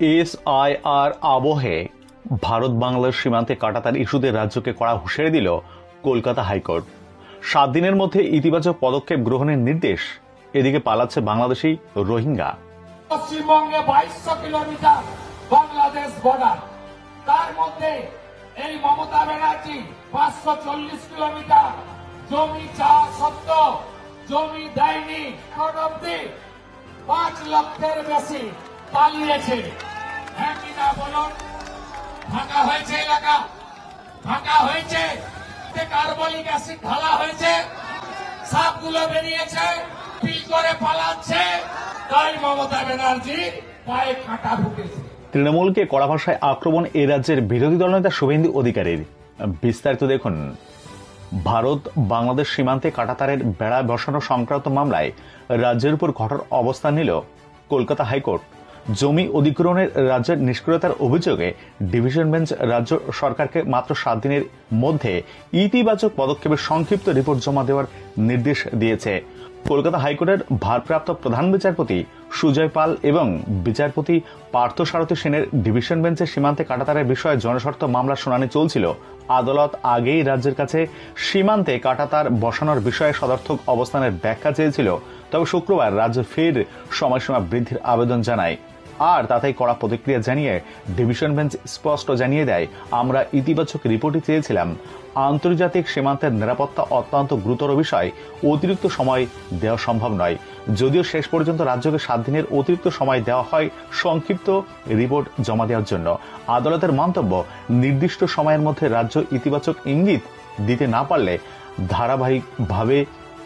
SIR আবহে ভারত বাংলাদেশ সীমান্তে কাঁটাতার ইস্যুতে রাজ্যকে কড়া হুঁশিয়ারি দিল কলকাতা হাইকোর্ট। 7 দিনের মধ্যে ইতিবাচক পদক্ষেপ গ্রহণের নির্দেশ। এদিকে পালাচ্ছে বাংলাদেশি রোহিঙ্গা। পশ্চিমবঙ্গে 2200 কিলোমিটার বাংলাদেশ বর্ডার, তার মধ্যে এই মমতা ব্যানার্জি 540 কিলোমিটার জমি চাওয়া সত্ত্বেও জমি দেয়নি। এখন অব্দি 5 লক্ষের বেশি পালিয়েছে। হ্যাঁ কিনা বলুন? ভাঙা হয়েছে এলাকা, ভাঙা হয়েছে, কার্বলিক অ্যাসিড ঢালা হয়েছে, সাপগুলো বেরিয়েছে, পিল করে পালাচ্ছে। তাই মমতা ব্যানার্জি পায়ে কাঁটা ঢুকেছে। তৃণমূলকে কড়া ভাষায় আক্রমণ এ রাজ্যের বিরোধী দলনেতা শুভেন্দু অধিকারীর। বিস্তারিত দেখুন। ভারত বাংলাদেশ সীমান্তে কাঁটাতারের বেড়া বসানো সংক্রান্ত মামলায় রাজ্যের উপর কঠোর অবস্থান নিল কলকাতা হাইকোর্ট। জমি অধিগ্রহণের রাজ্যের নিষ্ক্রিয়তার অভিযোগে ডিভিশন বেঞ্চ রাজ্য সরকারকে মাত্র 7 দিনের মধ্যে ইতিবাচক পদক্ষেপের সংক্ষিপ্ত রিপোর্ট জমা দেওয়ার নির্দেশ দিয়েছে। কলকাতা হাইকোর্টের ভারপ্রাপ্ত প্রধান বিচারপতি সুজয় পাল এবং বিচারপতি পার্থসারথী সেনের ডিভিশন বেঞ্চে সীমান্তে কাঁটাতারের বিষয়ে জনস্বার্থ মামলার শুনানি চলছিল। আদালত আগেই রাজ্যের কাছে সীমান্তে কাঁটাতার বসানোর বিষয়ে সদর্থক অবস্থানের ব্যাখ্যা চেয়েছিল। তবে শুক্রবার রাজ্য ফের সময়সীমা বৃদ্ধির আবেদন জানায়। আর তাতেই কড়া প্রতিক্রিয়া জানিয়ে ডিভিশন বেঞ্চ স্পষ্ট জানিয়ে দেয়, আমরা ইতিবাচক রিপোর্টই চেয়েছিলাম। আন্তর্জাতিক সীমান্তের নিরাপত্তা অত্যন্ত গুরুতর বিষয়, অতিরিক্ত সময় দেওয়া সম্ভব নয়। যদিও শেষ পর্যন্ত রাজ্যকে 7 দিনের অতিরিক্ত সময় দেওয়া হয় সংক্ষিপ্ত রিপোর্ট জমা দেওয়ার জন্য। আদালতের মন্তব্য, নির্দিষ্ট সময়ের মধ্যে রাজ্য ইতিবাচক ইঙ্গিত দিতে না পারলে ধারাবাহিকভাবে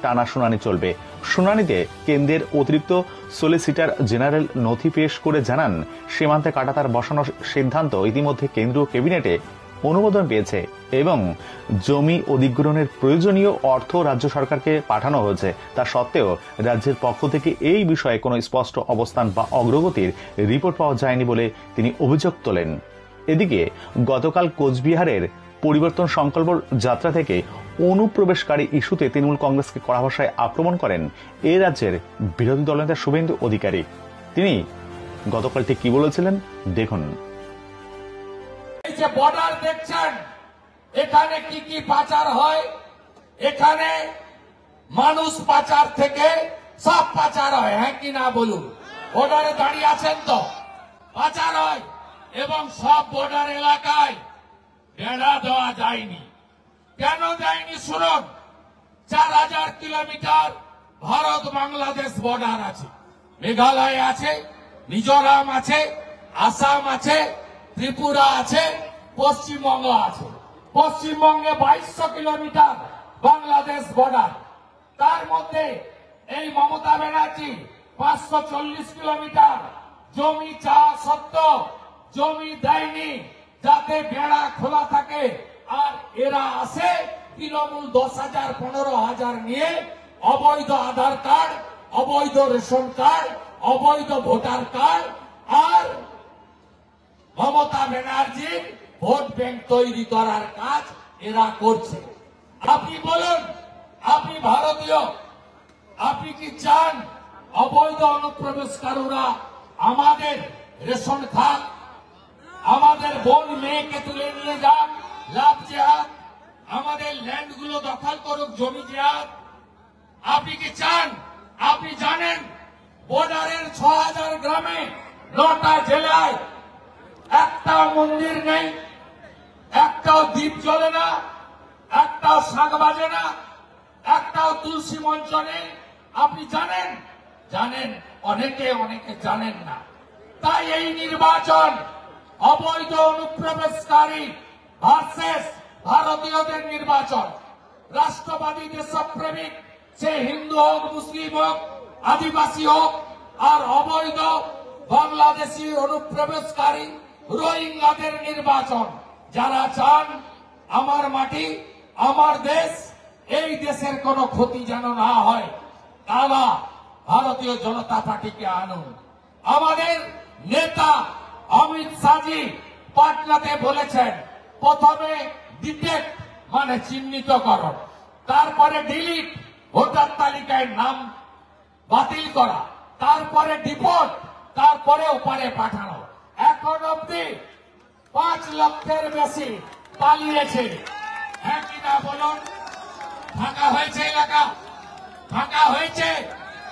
টানা শুনানি চলবে। শুনানিতে কেন্দ্রের অতিরিক্ত সলিসিটার জেনারেল নথি পেশ করে জানান, সীমান্তে কাঁটাতার বসানোর সিদ্ধান্ত ইতিমধ্যে কেন্দ্রীয় ক্যাবিনেটে অনুমোদন পেয়েছে এবং জমি অধিগ্রহণের প্রয়োজনীয় অর্থ রাজ্য সরকারকে পাঠানো হয়েছে। তা সত্ত্বেও রাজ্যের পক্ষ থেকে এই বিষয়ে কোনো স্পষ্ট অবস্থান বা অগ্রগতির রিপোর্ট পাওয়া যায়নি বলে তিনি অভিযোগ তোলেন। এদিকে গতকাল কোচবিহারের পরিবর্তন সংকল্প যাত্রা থেকে অনুপ্রবেশকারী ইস্যুতে তৃণমূল কংগ্রেসকে কড়া ভাষায় আক্রমণ করেন এ রাজ্যের বিরোধী দলনেতা শুভেন্দু অধিকারী। তিনি গতকাল ঠিক কি বলেছিলেন দেখুন। এই যে বর্ডার দেখছেন, এখানে কি কি পাচার হয়, এখানে মানুষ পাচার থেকে সব পাচার হয়। হ্যাঁ কি না বলুন? বর্ডারে দাঁড়িয়ে আছেন তো, পাচার হয় এবং সব বর্ডার এলাকায় বেড়া দেওয়া যায়নি। কেন যায়নি শুনুন। 4000 কিলোমিটার ভারত বাংলাদেশ বর্ডার আছে। মেঘালয় আছে, মিজোরাম আছে, আসাম আছে, ত্রিপুরা আছে, পশ্চিমবঙ্গ আছে। পশ্চিমবঙ্গে 2200 কিলোমিটার বাংলাদেশ বর্ডার, তার মধ্যে এই মমতা ব্যানার্জি 540 কিলোমিটার জমি চাওয়া সত্ত্বেও জমি দেয়নি, যাতে বেড়া খোলা থাকে। আর এরা আসে তৃণমূল 10,000 15,000 নিয়ে অবৈধ আধার কার্ড, অবৈধ রেশন কার্ড, অবৈধ ভোটার কার্ড আর মমতা ব্যানার্জির ভোট ব্যাংক তৈরি করার কাজ এরা করছে। আপনি বলুন, আপনি ভারতীয়, আপনি কি চান অবৈধ অনুপ্রবেশকারীরা আমাদের রেশন খাক, আমাদের বোন মেয়েকে তুলে নিয়ে যাক, লাভ জেহাদ, আমাদের ল্যান্ড গুলো দখল করুক, জমি জেহাদ? আপনি কি চান? আপনি জানেন বর্ডারের 6000 গ্রামে 9টা জেলায় একটাও মন্দির নেই, একটাও দ্বীপ জ্বলে না, একটাও শাঁখ বাজে না, একটাও তুলসী মঞ্চ নেই। আপনি জানেন? জানেন, অনেকে জানেন না। তাই এই নির্বাচন অবৈধ অনুপ্রবেশকারী ভার্সেস ভারতীয়দের নির্বাচন। রাষ্ট্রবাদী দেশপ্রেমিক, সে হিন্দু হোক, মুসলিম হোক, আদিবাসী হোক, আর অবৈধ বাংলাদেশি অনুপ্রবেশকারী রোহিঙ্গাদের নির্বাচন। যারা চান আমার মাটি, আমার দেশ, এই দেশের কোনো ক্ষতি যেন না হয়, তারা ভারতীয় জনতা পার্টিকে আনুন। আমাদের নেতা অমিত শাহজি পাটনাতে বলেছেন, প্রথমে ডিটেক্ট মানে চিহ্নিতকরণ, তারপরে ডিলিট ভোটার তালিকায় নাম বাতিল করা, তারপরে ডিপোর্ট, তারপরে ওপারে পাঠানো। এখন অব্দি 5 লক্ষের বেশি পালিয়েছে। হ্যাঁ কিনা বলুন? ফাঁকা হয়েছে এলাকা, ফাঁকা হয়েছে,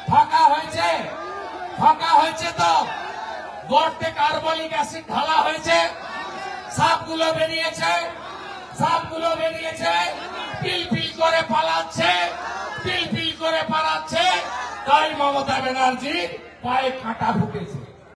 ফাঁকা হয়েছে, ফাঁকা হয়েছে তো গর্তে কার্বলিক অ্যাসিড ঢালা হয়েছে, সাপগুলো বেরিয়েছে, সাপগুলো বেরিয়েছে, পিল পিল করে পালাচ্ছে, পিল পিল করে পালাচ্ছে। তাই মমতা ব্যানার্জির পায়ে কাঁটা ঢুকেছে।